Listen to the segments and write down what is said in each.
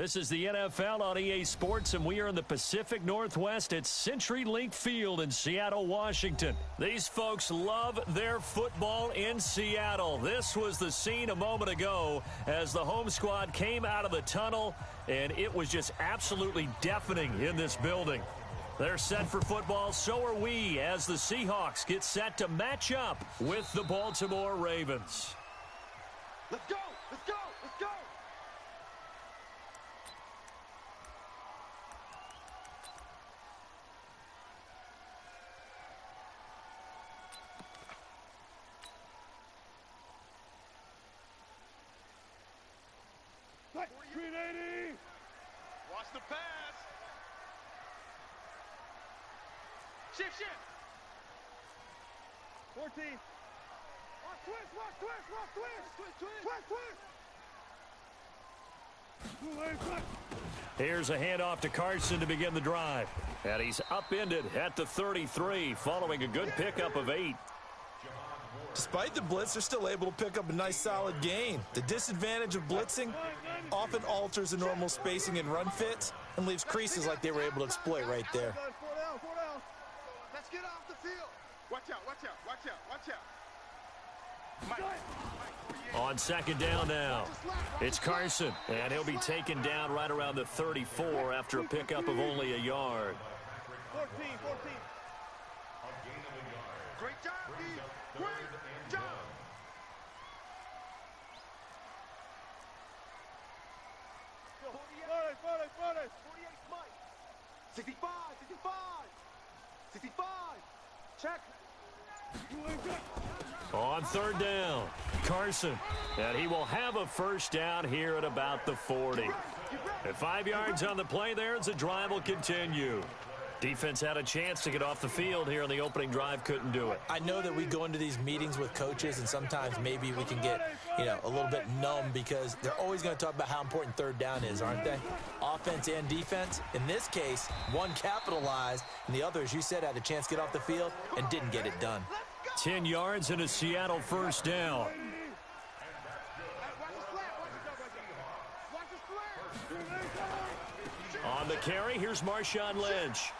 This is the NFL on EA Sports, and we are in the Pacific Northwest at CenturyLink Field in Seattle, Washington. These folks love their football in Seattle. This was the scene a moment ago as the home squad came out of the tunnel, and it was just absolutely deafening in this building. They're set for football, so are we, as the Seahawks get set to match up with the Baltimore Ravens. Let's go! Let's go! Let's go! Screen 80! Watch the pass! Shift, shift! 14. Watch twist, watch twist, watch twist! Twist, twist! Here's a handoff to Carson to begin the drive. And he's upended at the 33 following a good pickup of 8. Despite the blitz, they're still able to pick up a nice solid gain. The disadvantage of blitzing often alters the normal spacing and run fits and leaves creases like they were able to exploit right there. Let's get off the field! Watch out, watch out, watch out, watch out! Mike. On second down now, it's Carson, and he'll be taken down right around the 34 after a pickup of only a yard. 14. Great job, Steve! Great job! Forty. 65! 65! Check! On third down, Carson, and he will have a first down here at about the 40. At 5 yards on the play there as the drive will continue. Defense had a chance to get off the field here on the opening drive, couldn't do it. I know that we go into these meetings with coaches, and sometimes maybe we can get, a little bit numb because they're always going to talk about how important third down is, aren't they? Offense and defense. In this case, one capitalized, and the other, as you said, had a chance to get off the field and didn't get it done. 10 yards and a Seattle first down. On the carry, here's Marshawn Lynch.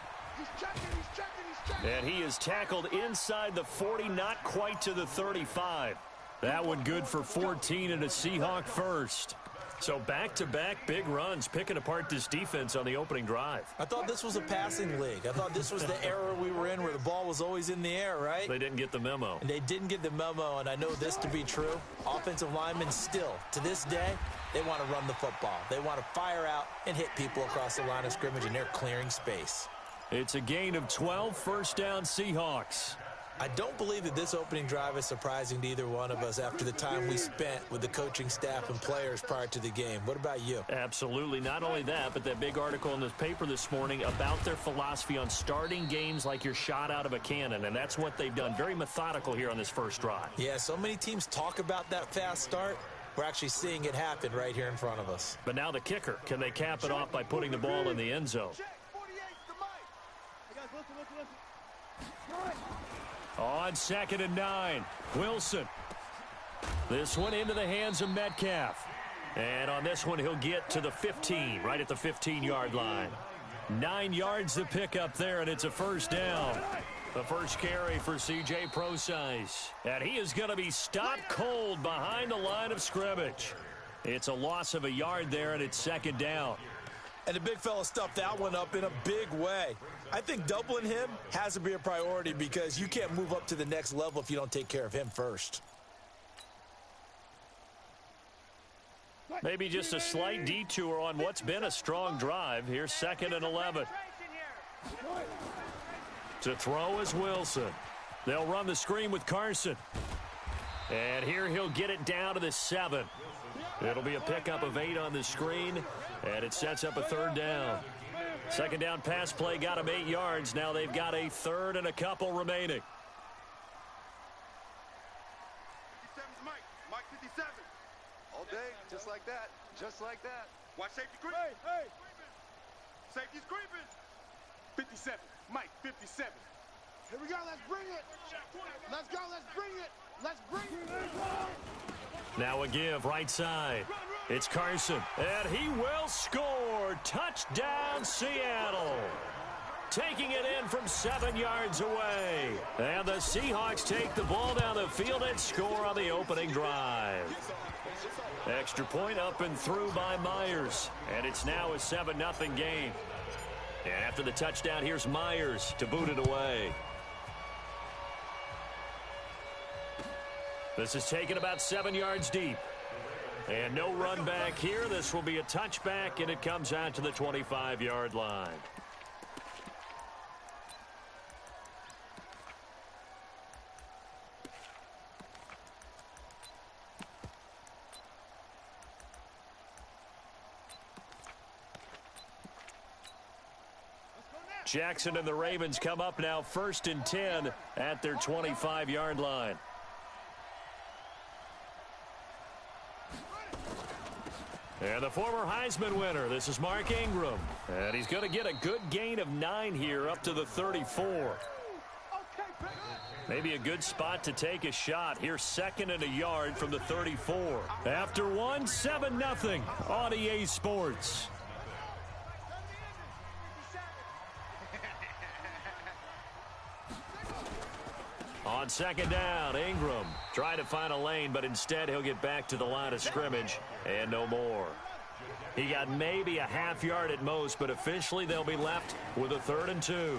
And he is tackled inside the 40, not quite to the 35. That one good for 14 and a Seahawk first. So back-to-back big runs picking apart this defense on the opening drive. I thought this was a passing league. I thought this was the era we were in where the ball was always in the air, right? They didn't get the memo. And they didn't get the memo, and I know this to be true. Offensive linemen still, to this day, they want to run the football. They want to fire out and hit people across the line of scrimmage, and they're clearing space. It's a gain of 12, first down Seahawks. I don't believe that this opening drive is surprising to either one of us after the time we spent with the coaching staff and players prior to the game. What about you? Absolutely. Not only that, but that big article in the paper this morning about their philosophy on starting games like you're shot out of a cannon, and that's what they've done. Very methodical here on this first drive. Yeah, so many teams talk about that fast start. We're actually seeing it happen right here in front of us. But now the kicker. Can they cap it off by putting the ball in the end zone? On 2nd and 9, Wilson. This one into the hands of Metcalf. And on this one, he'll get to the 15, right at the 15-yard line. 9 yards to pick up there, and it's a first down. The first carry for C.J. Prosise. And he is going to be stopped cold behind the line of scrimmage. It's a loss of a yard there, and it's 2nd down. And the big fella stuffed that one up in a big way. I think doubling him has to be a priority because you can't move up to the next level if you don't take care of him first. Maybe just a slight detour on what's been a strong drive. Here's 2nd and 11. To throw is Wilson. They'll run the screen with Carson. And here he'll get it down to the 7. It'll be a pickup of 8 on the screen, and it sets up a 3rd down. 2nd down pass play got him 8 yards. Now they've got a 3rd and a couple remaining. 57's Mike 57. All day, just like that. Just like that. Watch safety creeping. Hey. Safety's creeping. 57. Mike 57. Here we go, let's bring it. Let's go, let's bring it. Let's bring it. Now a give, right side. It's Carson, and he will score. Touchdown, Seattle. Taking it in from 7 yards away. And the Seahawks take the ball down the field and score on the opening drive. Extra point up and through by Myers. And it's now a 7-0 game. And after the touchdown, here's Myers to boot it away. This is taken about 7 yards deep. And no run back here. This will be a touchback, and it comes out to the 25-yard line. Jackson and the Ravens come up now 1st and 10 at their 25-yard line. And the former Heisman winner, this is Mark Ingram. And he's going to get a good gain of 9 here up to the 34. Maybe a good spot to take a shot. Here's 2nd and a yard from the 34. After one, 7-0 on EA Sports. On 2nd down, Ingram trying to find a lane, but instead he'll get back to the line of scrimmage and no more. He got maybe a half yard at most, but officially they'll be left with a 3rd and 2.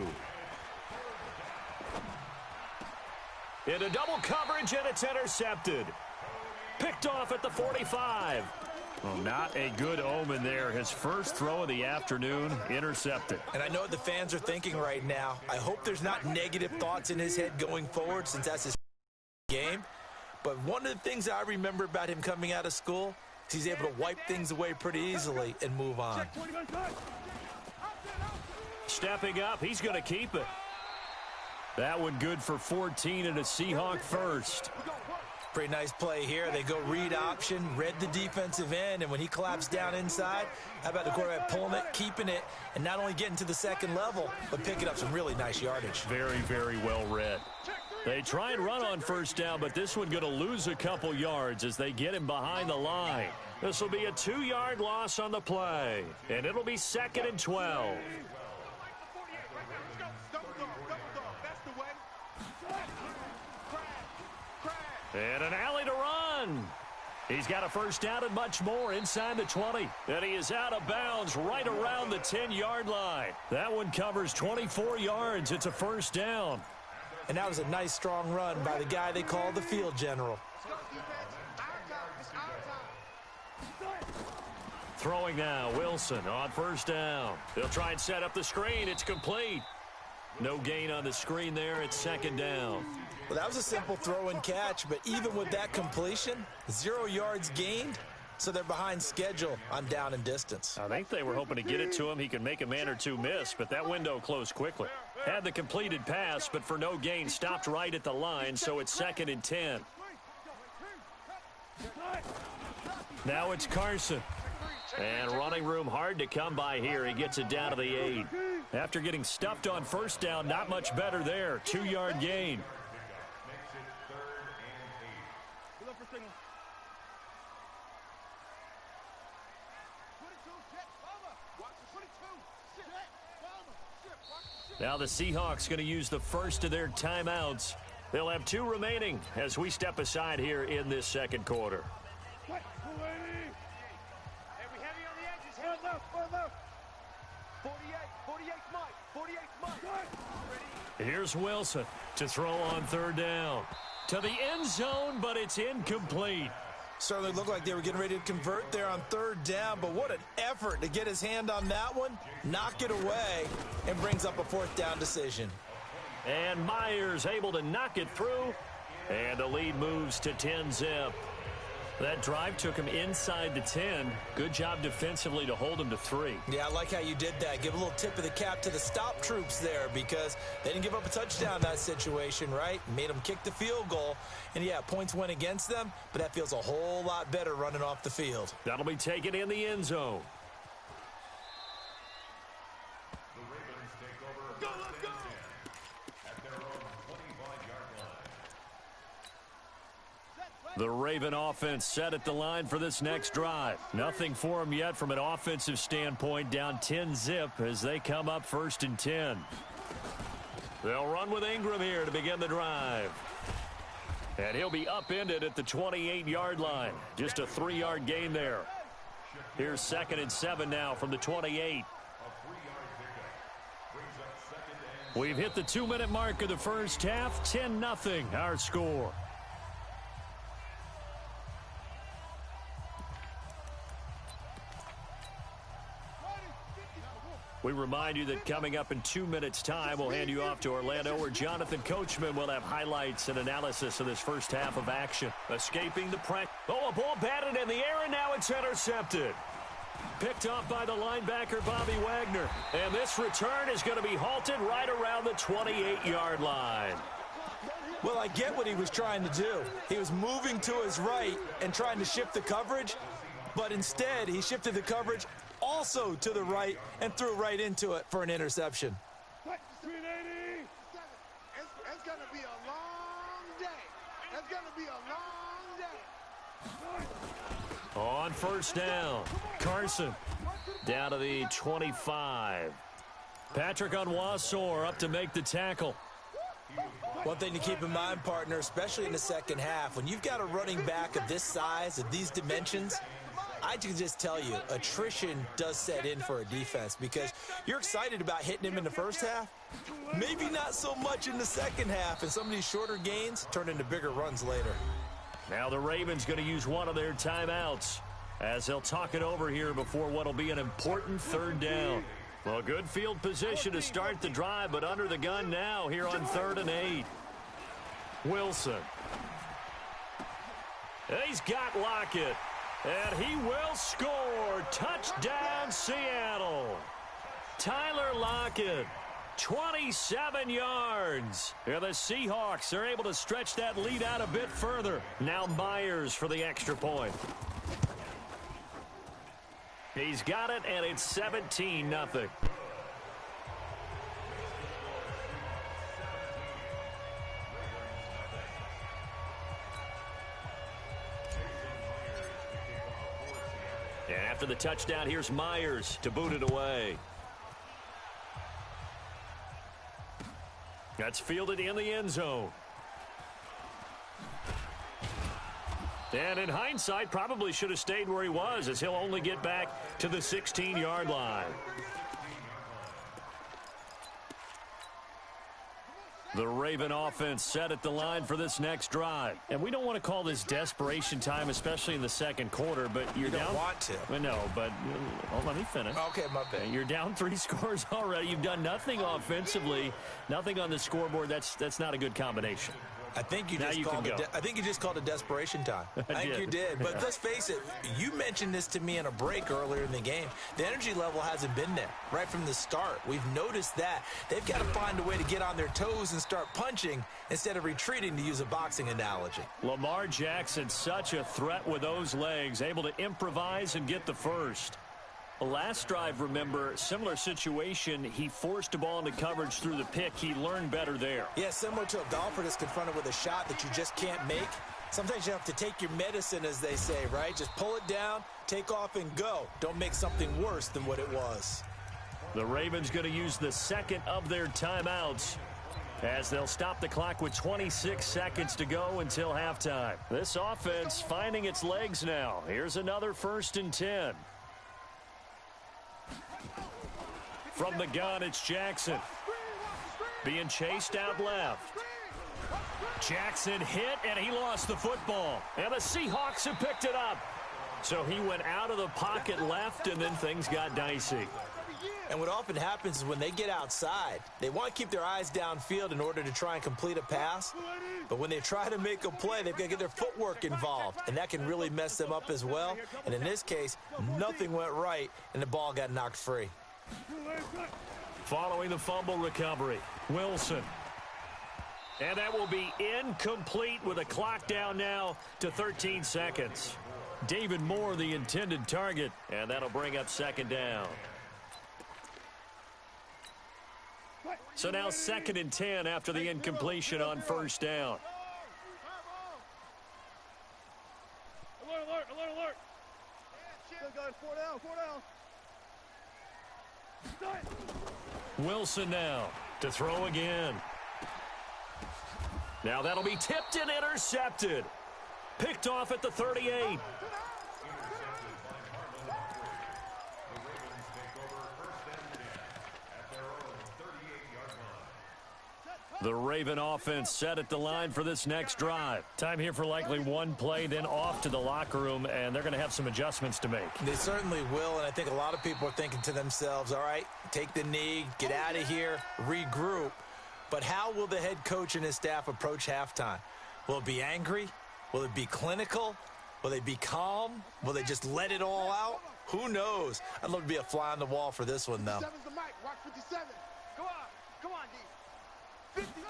Into double coverage, and it's intercepted. Picked off at the 45. Well, not a good omen there. His first throw of the afternoon, intercepted. And I know what the fans are thinking right now. I hope there's not negative thoughts in his head going forward, since that's his game. But one of the things I remember about him coming out of school is he's able to wipe things away pretty easily and move on. Stepping up, he's going to keep it. That one good for 14 and a Seahawk first. Pretty nice play here. They go read option, read the defensive end, and when he collapsed down inside, how about the quarterback pulling it, keeping it, and not only getting to the second level, but picking up some really nice yardage. Very, very well read. They try and run on 1st down, but this one going to lose a couple yards as they get him behind the line. This will be a 2-yard loss on the play, and it'll be 2nd and 12. And an alley to run. He's got a 1st down and much more inside the 20. And he is out of bounds right around the 10-yard line. That one covers 24 yards. It's a 1st down. And that was a nice, strong run by the guy they call the field general. Throwing now, Wilson on 1st down. They'll try and set up the screen. It's complete. No gain on the screen there. It's 2nd down. Well, that was a simple throw and catch, but even with that completion, 0 yards gained, so they're behind schedule on down and distance. I think they were hoping to get it to him. He could make a man or two miss, but that window closed quickly. Had the completed pass, but for no gain, stopped right at the line, so it's 2nd and 10. Now it's Carson. And running room hard to come by here. He gets it down to the 8. After getting stuffed on 1st down, not much better there. 2-yard gain. Now the Seahawks going to use the first of their timeouts. They'll have 2 remaining as we step aside here in this 2nd quarter. Here's Wilson to throw on 3rd down. To the end zone, but it's incomplete. Certainly looked like they were getting ready to convert there on 3rd down, but what an effort to get his hand on that one, knock it away, and brings up a 4th down decision. And Myers able to knock it through, and the lead moves to 10-zip. That drive took him inside the 10. Good job defensively to hold him to 3. Yeah, I like how you did that. Give a little tip of the cap to the stop troops there because they didn't give up a touchdown in that situation, right? Made them kick the field goal. And, yeah, points went against them, but that feels a whole lot better running off the field. That'll be taken in the end zone. The Ravens take over at their own 25-yard line. The Raven offense set at the line for this next drive. Nothing for them yet from an offensive standpoint, down 10-zip as they come up 1st and 10. They'll run with Ingram here to begin the drive. And he'll be upended at the 28-yard line. Just a 3-yard gain there. Here's 2nd and 7 now from the 28. We've hit the 2-minute mark of the first half. 10-0 our score. We remind you that coming up in 2 minutes' time, we'll hand you off to Orlando, where Jonathan Coachman will have highlights and analysis of this first half of action. Escaping the press. Oh, a ball batted in the air, and now it's intercepted. Picked off by the linebacker, Bobby Wagner. And this return is going to be halted right around the 28-yard line. Well, I get what he was trying to do. He was moving to his right and trying to shift the coverage, but instead he shifted the coverage also to the right and threw right into it for an interception. It's going to be a long day. It's going to be a long day. On 1st down, Carson down to the 25. Patrick Onwuasor up to make the tackle. One thing to keep in mind, partner, especially in the second half, when you've got a running back of this size, of these dimensions, I can just tell you, attrition does set in for a defense because you're excited about hitting him in the first half, maybe not so much in the second half, and some of these shorter gains turn into bigger runs later. Now the Ravens going to use one of their timeouts as they'll talk it over here before what will be an important 3rd down. Well, good field position to start the drive, but under the gun now here on 3rd and 8. Wilson. He's got Lockett. And he will score. Touchdown, Seattle. Tyler Lockett, 27 yards. And the Seahawks are able to stretch that lead out a bit further. Now Myers for the extra point. He's got it, and it's 17-0. And after the touchdown, here's Myers to boot it away. That's fielded in the end zone. And in hindsight, probably should have stayed where he was, as he'll only get back to the 16-yard line. The Raven offense set at the line for this next drive. And we don't want to call this desperation time, especially in the second quarter, but you're down. You don't want to. Well, no, but let me finish. Okay, my bad. You're down 3 scores already. You've done nothing offensively, nothing on the scoreboard. That's not a good combination. I think you just called it desperation time. I think you did. But let's face it, you mentioned this to me in a break earlier in the game. The energy level hasn't been there right from the start. We've noticed that. They've got to find a way to get on their toes and start punching instead of retreating, to use a boxing analogy. Lamar Jackson, such a threat with those legs, able to improvise and get the first. Last drive, remember, similar situation. He forced a ball into coverage through the pick. He learned better there. Yeah, similar to a golfer that's confronted with a shot that you just can't make. Sometimes you have to take your medicine, as they say, right? Just pull it down, take off, and go. Don't make something worse than what it was. The Ravens going to use the second of their timeouts as they'll stop the clock with 26 seconds to go until halftime. This offense finding its legs now. Here's another 1st and 10. From the gun, it's Jackson. Being chased out left. Jackson hit, and he lost the football. And the Seahawks have picked it up. So he went out of the pocket left, and then things got dicey. And what often happens is when they get outside, they want to keep their eyes downfield in order to try and complete a pass. But when they try to make a play, they've got to get their footwork involved, and that can really mess them up as well. And in this case, nothing went right, and the ball got knocked free. Following the fumble recovery, Wilson. And that will be incomplete with a clock down now to 13 seconds. David Moore, the intended target, and that'll bring up 2nd down. So now 2nd and 10 after the incompletion on 1st down. guys. 4 down, 4 down. Wilson now to throw again. Now that'll be tipped and intercepted. Picked off at the 38. The Raven offense set at the line for this next drive. Time here for likely one play, then off to the locker room, and they're going to have some adjustments to make. They certainly will, and I think a lot of people are thinking to themselves, all right, take the knee, get out of here, regroup. But how will the head coach and his staff approach halftime? Will it be angry? Will it be clinical? Will they be calm? Will they just let it all out? Who knows? I'd love to be a fly on the wall for this one, though. 57's the mic. Watch 57. Go on. Come on, D. 50.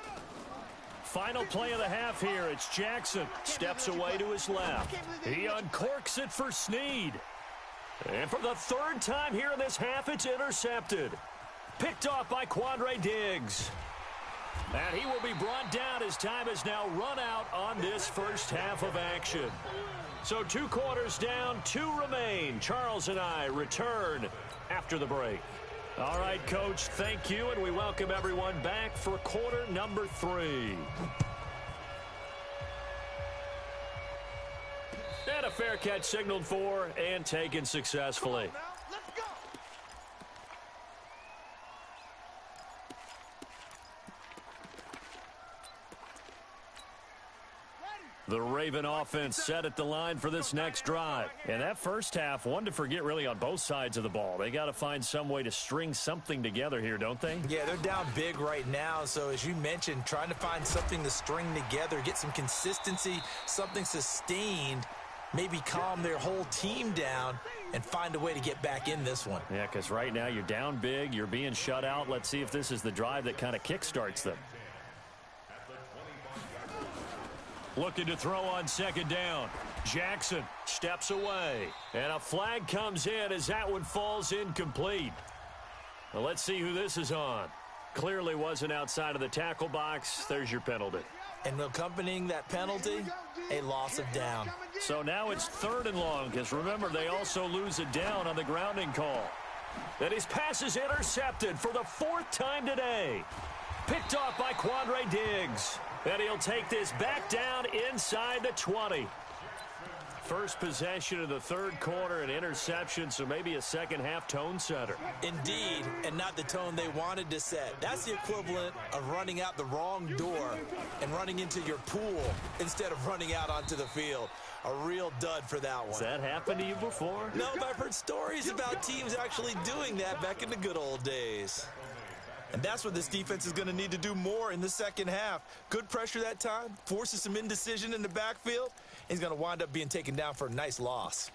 Final play of the half here. It's Jackson. Steps away to his left. He uncorks it for Snead. And for the third time here in this half, it's intercepted. Picked off by Quandre Diggs. And he will be brought down as time has now run out on this first half of action. So 2 quarters down, 2 remain. Charles and I return after the break. All right, Coach, thank you, and we welcome everyone back for quarter number 3. And a fair catch signaled for and taken successfully. Let's go. The Raven offense set at the line for this next drive. And that first half, one to forget really on both sides of the ball. They got to find some way to string something together here, don't they? Yeah, they're down big right now. So as you mentioned, trying to find something to string together, get some consistency, something sustained, maybe calm their whole team down and find a way to get back in this one. Yeah, because right now you're down big, you're being shut out. Let's see if this is the drive that kind of kickstarts them. Looking to throw on second down. Jackson steps away. And a flag comes in as that one falls incomplete. Well, let's see who this is on. Clearly wasn't outside of the tackle box. There's your penalty. And accompanying that penalty, a loss of down. So now it's 3rd and long, because remember, they also lose a down on the grounding call. And his pass is intercepted for the 4th time today. Picked off by Quandre Diggs. And he'll take this back down inside the 20. First possession of the 3rd quarter, an interception, so maybe a second half tone setter. Indeed, and not the tone they wanted to set. That's the equivalent of running out the wrong door and running into your pool instead of running out onto the field. A real dud for that one. Has that happened to you before? No, but I've heard stories about teams actually doing that back in the good old days. And that's what this defense is going to need to do more in the second half. Good pressure that time, forces some indecision in the backfield. He's going to wind up being taken down for a nice loss.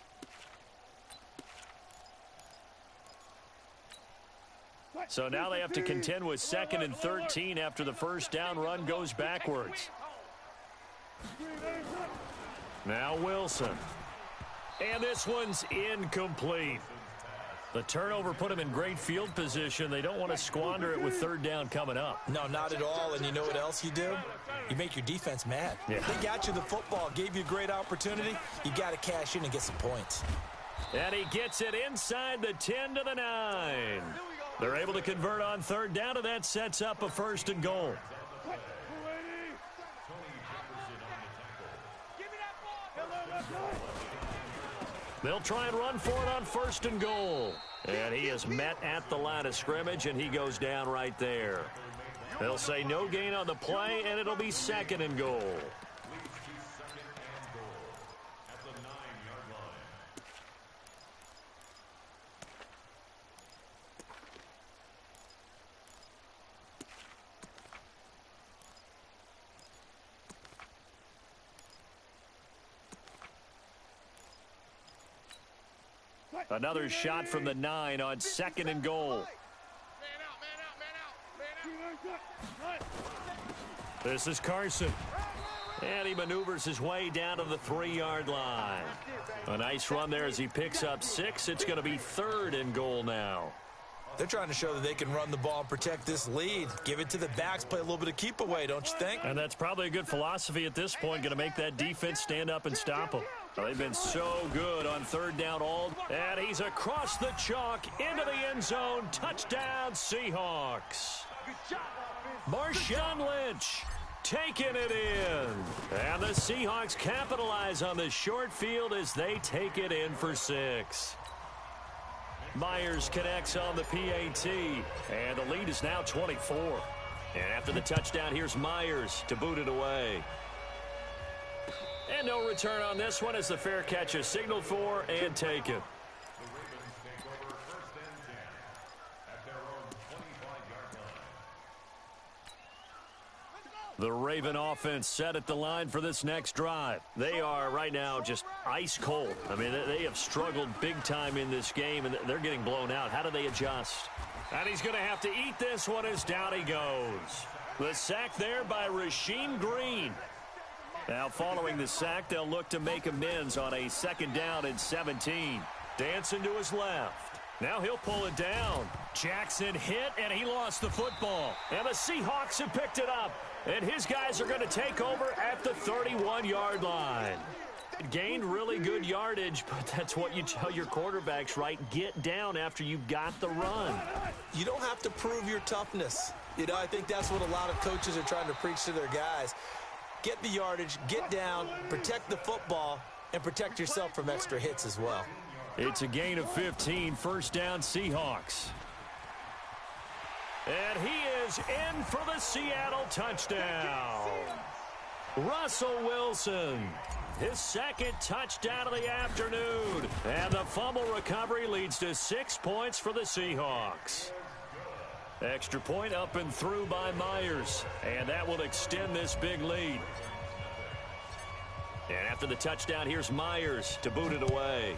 So now they have to contend with 2nd and 13 after the first down run goes backwards. Now Wilson. And this one's incomplete. The turnover put him in great field position. They don't want to squander it with 3rd down coming up. No, not at all. And you know what else you do? You make your defense mad. Yeah. They got you the football, gave you a great opportunity. You got to cash in and get some points. And he gets it inside the 10 to the 9. They're able to convert on 3rd down, and that sets up a 1st and goal. They'll try and run for it on 1st and goal. And he is met at the line of scrimmage, and he goes down right there. They'll say no gain on the play, and it'll be 2nd and goal. Another shot from the 9 on 2nd and goal. This is Carson. And he maneuvers his way down to the 3-yard line. A nice run there as he picks up 6. It's going to be 3rd and goal now. They're trying to show that they can run the ball and protect this lead. Give it to the backs, play a little bit of keep away, don't you think? And that's probably a good philosophy at this point, going to make that defense stand up and stop them. They've been so good on third down and he's across the chalk into the end zone. Touchdown, Seahawks. Marshawn Lynch taking it in. And the Seahawks capitalize on the short field as they take it in for 6. Myers connects on the PAT, and the lead is now 24. And after the touchdown, here's Myers to boot it away. And no return on this one as the fair catch is signaled for and taken. The Ravens take over 1st and 10 at their own 25-yard line. The Raven offense set at the line for this next drive. They are right now just ice cold. I mean, they have struggled big time in this game, and they're getting blown out. How do they adjust? And he's going to have to eat this one as down he goes. The sack there by Rasheem Green. Now, following the sack, they'll look to make amends on a 2nd down and 17. Dancing to his left. Now he'll pull it down. Jackson hit, and he lost the football. And the Seahawks have picked it up. And his guys are going to take over at the 31-yard line. Gained really good yardage, but that's what you tell your quarterbacks, right? Get down after you've got the run. You don't have to prove your toughness. You know, I think that's what a lot of coaches are trying to preach to their guys. Get the yardage, get down, protect the football, and protect yourself from extra hits as well. It's a gain of 15, 1st down Seahawks. And he is in for the Seattle touchdown. Russell Wilson, his 2nd touchdown of the afternoon. And the fumble recovery leads to 6 points for the Seahawks. Extra point up and through by Myers. And that will extend this big lead. And after the touchdown, here's Myers to boot it away.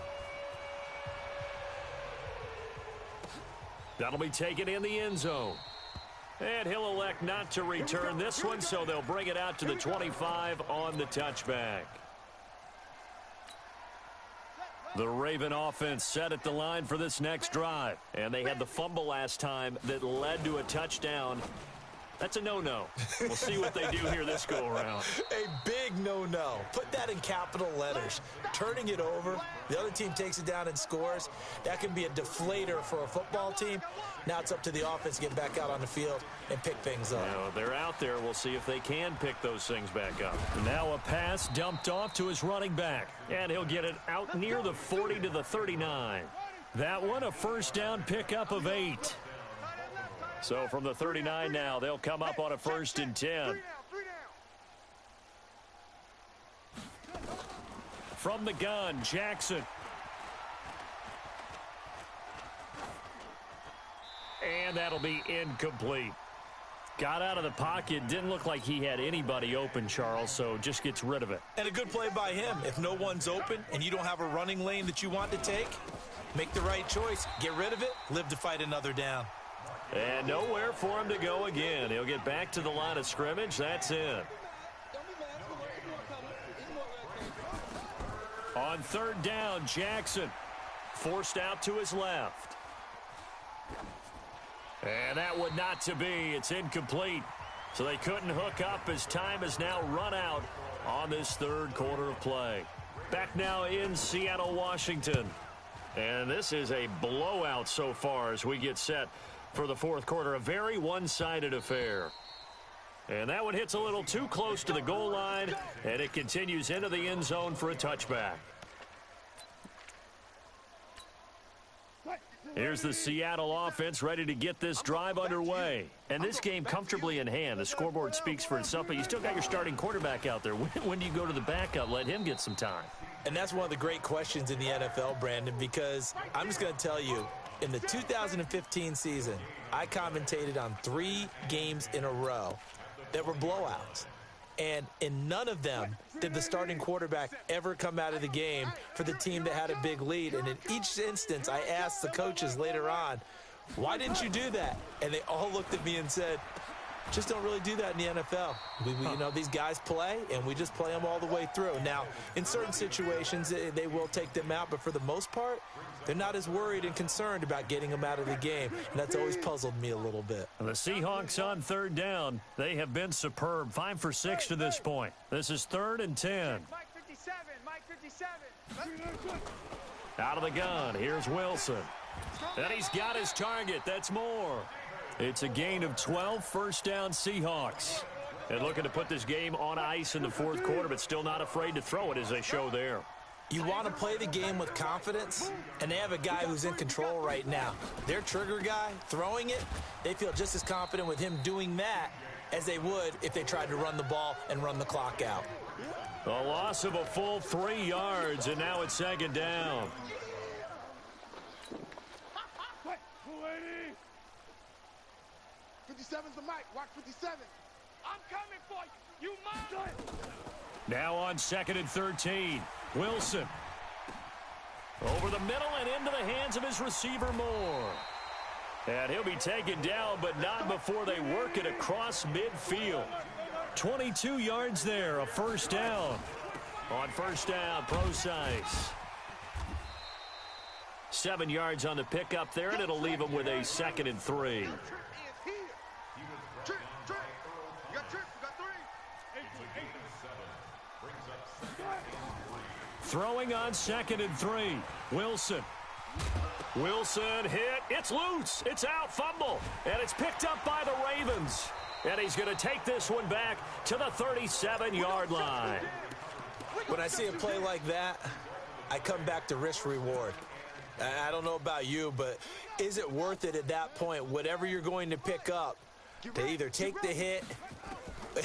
That'll be taken in the end zone. And he'll elect not to return this one, so they'll bring it out to the 25 on the touchback. The Raven offense set at the line for this next drive. And they had the fumble last time that led to a touchdown. That's a no-no. We'll see what they do here this go-around. A big no-no. Put that in capital letters. Turning it over, the other team takes it down and scores. That can be a deflator for a football team. Now it's up to the offense to get back out on the field and pick things up. You know, they're out there. We'll see if they can pick those things back up. Now a pass dumped off to his running back. And he'll get it out near the 40 to the 39. That one a 1st down pickup of 8. So from the 39 now, they'll come up on a 1st and 10. From the gun, Jackson. And that'll be incomplete. Got out of the pocket. Didn't look like he had anybody open, Charles, so just gets rid of it. And a good play by him. If no one's open and you don't have a running lane that you want to take, make the right choice. Get rid of it. Live to fight another down. And nowhere for him to go again. He'll get back to the line of scrimmage. That's it. On 3rd down, Jackson forced out to his left. And that would not to be. It's incomplete. So they couldn't hook up as time has now run out on this 3rd quarter of play. Back now in Seattle, Washington. And this is a blowout so far as we get set for the 4th quarter. A very one-sided affair. And that one hits a little too close to the goal line, and it continues into the end zone for a touchback. Here's the Seattle offense ready to get this drive underway. And this game comfortably in hand. The scoreboard speaks for itself, but you still got your starting quarterback out there. When do you go to the backup? Let him get some time. And that's one of the great questions in the NFL, Brandon, because I'm just going to tell you, in the 2015 season, I commentated on 3 games in a row that were blowouts. And in none of them did the starting quarterback ever come out of the game for the team that had a big lead. And in each instance, I asked the coaches later on, why didn't you do that? And they all looked at me and said, just don't really do that in the NFL. You know, these guys play, and we just play them all the way through. Now, in certain situations, they will take them out, but for the most part, they're not as worried and concerned about getting them out of the game, and that's always puzzled me a little bit. The Seahawks on 3rd down. They have been superb. 5 for 6 to this point. This is 3rd and 10. Mike 57, Mike 57. Out of the gun, here's Wilson. And he's got his target. That's more. It's a gain of 12, first down Seahawks. And looking to put this game on ice in the fourth quarter, but still not afraid to throw it as they show there. You want to play the game with confidence, and they have a guy who's in control right now. Their trigger guy, throwing it, they feel just as confident with him doing that as they would if they tried to run the ball and run the clock out. A loss of a full 3 yards, and now it's second down. 57's the mic. Watch 57. I'm coming for you. You must. Now on second and 13. Wilson. Over the middle and into the hands of his receiver Moore. And he'll be taken down, but not before they work it across midfield. 22 yards there, a first down. On first down, Procise. 7 yards on the pickup there, and it'll leave him with a second and 3. Throwing on second and 3. Wilson. Wilson hit. It's loose. It's out. Fumble. And it's picked up by the Ravens. And he's going to take this one back to the 37-yard line. When I see a play like that, I come back to risk reward. I don't know about you, but is it worth it at that point, whatever you're going to pick up, to either take the hit,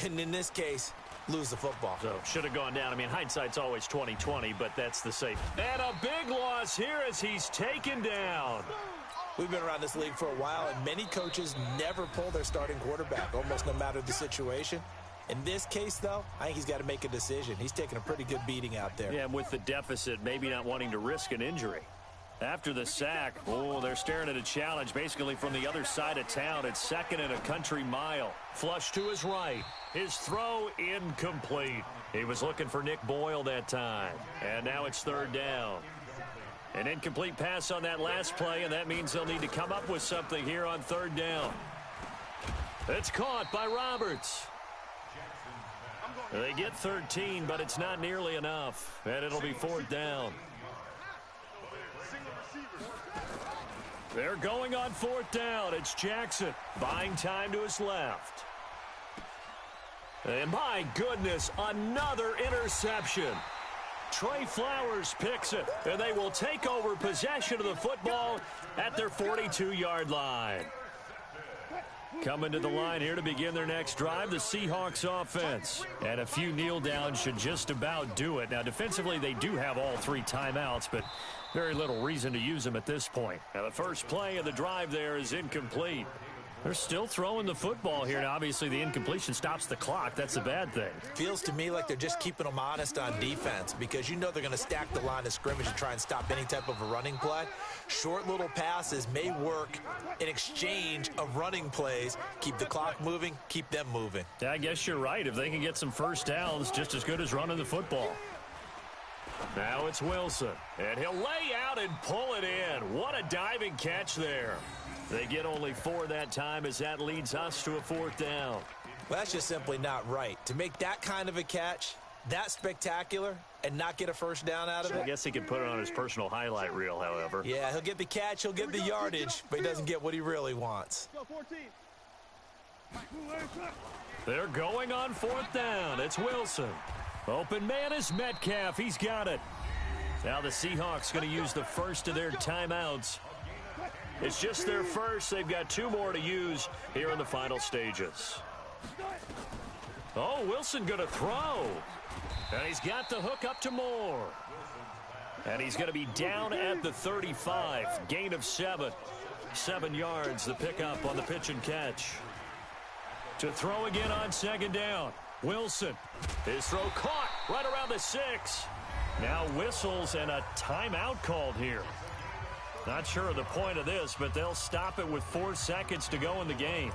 and in this case, lose the football? So should have gone down. I mean, hindsight's always 20/20, but that's the safe. And a big loss here as he's taken down. We've been around this league for a while, and many coaches never pull their starting quarterback, almost no matter the situation. In this case, though, I think he's got to make a decision. He's taking a pretty good beating out there. Yeah, and with the deficit, maybe not wanting to risk an injury. After the sack, they're staring at a challenge basically from the other side of town. It's second and a country mile. Flush to his right. His throw incomplete. He was looking for Nick Boyle that time. And now it's third down. An incomplete pass on that last play, and that means they'll need to come up with something here on third down. It's caught by Roberts. They get 13, but it's not nearly enough. And it'll be fourth down. They're going on fourth down. It's Jackson buying time to his left. And my goodness, another interception. Trey Flowers picks it, and they will take over possession of the football at their 42-yard line. Coming to the line here to begin their next drive, the Seahawks offense. And a few kneel downs should just about do it. Now, defensively, they do have all 3 timeouts, but very little reason to use them at this point. Now, the first play of the drive there is incomplete. They're still throwing the football here. Now, obviously, the incompletion stops the clock. That's a bad thing. Feels to me like they're just keeping them honest on defense because you know they're going to stack the line of scrimmage and try and stop any type of a running play. Short little passes may work in exchange of running plays. Keep the clock moving, keep them moving. Yeah, I guess you're right. If they can get some first downs, just as good as running the football. Now it's Wilson, and he'll lay out and pull it in. What a diving catch there. They get only 4 that time as that leads us to a fourth down. Well, that's just simply not right. To make that kind of a catch, that spectacular, and not get a first down out of it. I guess he could put it on his personal highlight reel, however. Yeah, he'll get the catch, he'll get the yardage, but he doesn't get what he really wants. They're going on fourth down. It's Wilson. Open man is Metcalf. He's got it. Now the Seahawks going to use the first of their timeouts. It's just their first. They've got 2 more to use here in the final stages. Oh, Wilson going to throw. And he's got the hook up to Moore. And he's going to be down at the 35. Gain of 7. 7 yards, the pickup on the pitch and catch. To throw again on second down. Wilson. His throw caught right around the 6. Now whistles and a timeout called here. Not sure of the point of this, but they'll stop it with 4 seconds to go in the game.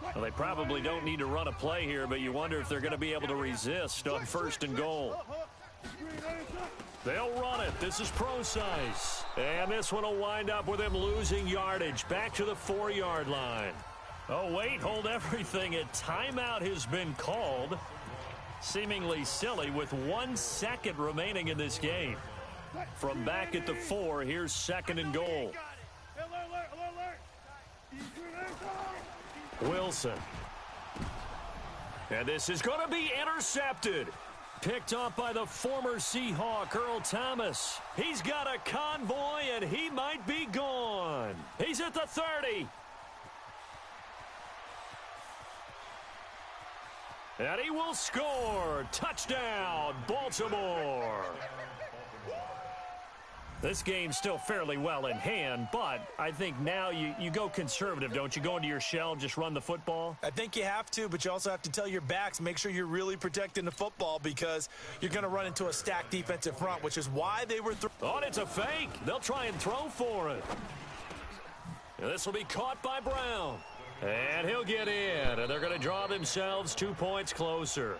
Well, they probably don't need to run a play here, but you wonder if they're going to be able to resist on first and goal. They'll run it. This is Procise. And this one will wind up with him losing yardage back to the 4-yard line. Oh, wait, hold everything. A timeout has been called. Seemingly silly with 1 second remaining in this game. From back at the 4, here's 2nd and goal. Wilson. And this is going to be intercepted. Picked off by the former Seahawk, Earl Thomas. He's got a convoy, and he might be gone. He's at the 30. And he will score. Touchdown, Baltimore. This game's still fairly well in hand, but I think now you go conservative, don't you? Go into your shell, just run the football? I think you have to, but you also have to tell your backs, make sure you're really protecting the football because you're going to run into a stacked defensive front, which is why they were Oh, it's a fake. They'll try and throw for it. And this will be caught by Brown. And he'll get in, and they're going to draw themselves 2 points closer.